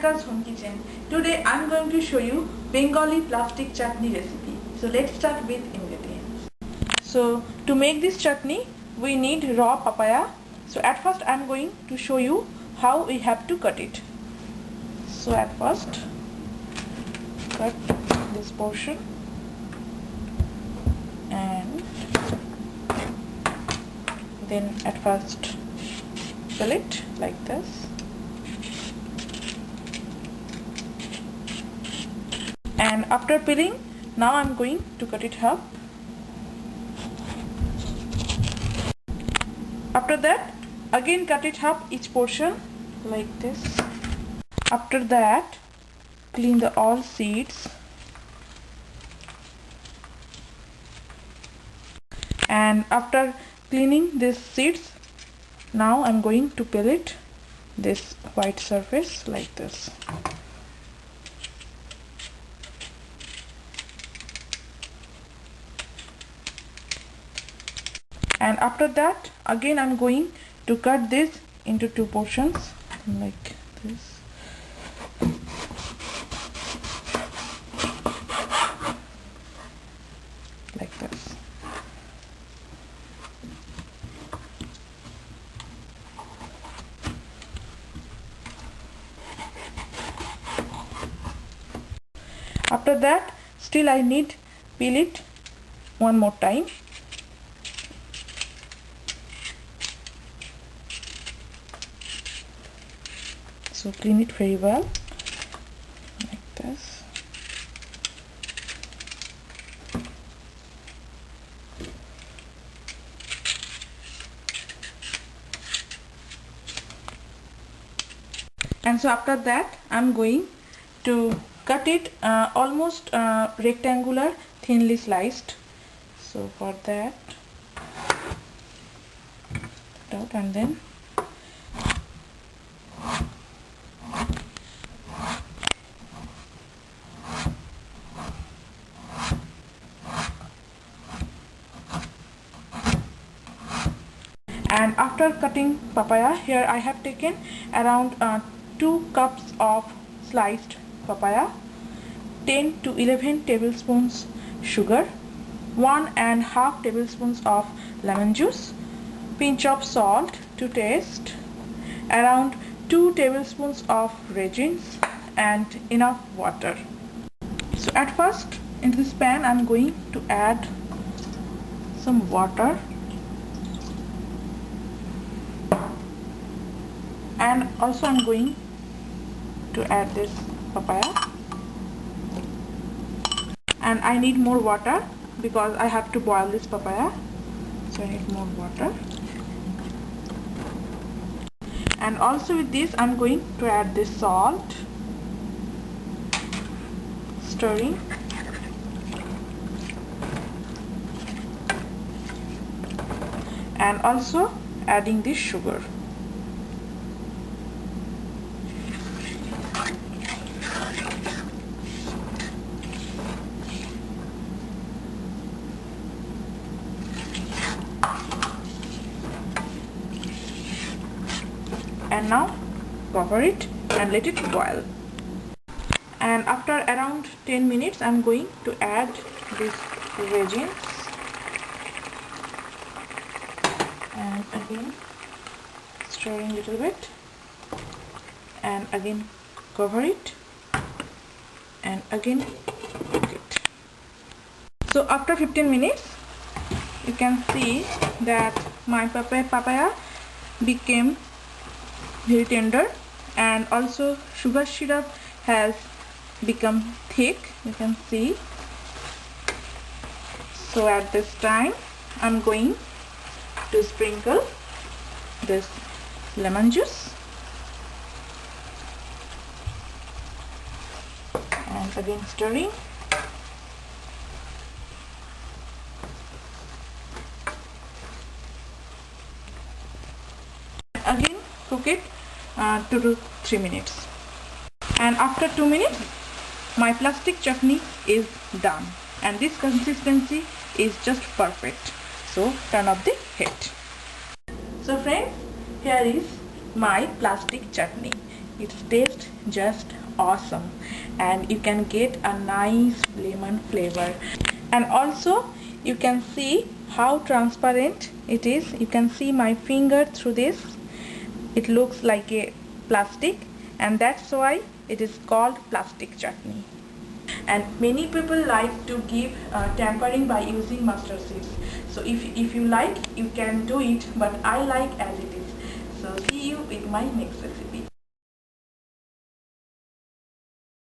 Priyanka's home kitchen. Today I am going to show you Bengali plastic chutney recipe. So let's start with ingredients. So to make this chutney we need raw papaya. So at first I am going to show you how we have to cut it. So at first cut this portion and then at first peel it like this. And after peeling, now I am going to cut it up. After that, again cut it up each portion like this. After that, clean the all seeds. And after cleaning these seeds, now I am going to peel it this white surface like this. And after that again I'm going to cut this into two portions like this. Like this. After that still I need peel it one more time. So clean it very well like this. And so after that I'm going to cut it almost rectangular, thinly sliced. So for that out and then and after cutting papaya, here I have taken around 2 cups of sliced papaya, 10 to 11 tablespoons sugar, 1.5 tablespoons of lemon juice, pinch of salt to taste, around 2 tablespoons of raisins and enough water. So at first into this pan I am going to add some water. And also I'm going to add this papaya, and I need more water because I have to boil this papaya, so I need more water. And also with this I'm going to add this salt, stirring, and also adding this sugar. And now cover it and let it boil. And after around 10 minutes I'm going to add this raisins and again stirring a little bit and again cover it and again cook it. So after 15 minutes you can see that my papaya became very tender, and also sugar syrup has become thick, you can see. So at this time I'm going to sprinkle this lemon juice and again stirring. Again cook it 2 to 3 minutes, and after 2 minutes my plastic chutney is done, and this consistency is just perfect. So turn off the heat. So friends, here is my plastic chutney. It tastes just awesome and you can get a nice lemon flavor. And also you can see how transparent it is. You can see my finger through this. It looks like a plastic, and that's why it is called plastic chutney. And many people like to give tampering by using mustard seeds. So if you like, you can do it, but I like as it is. So see you with my next recipe.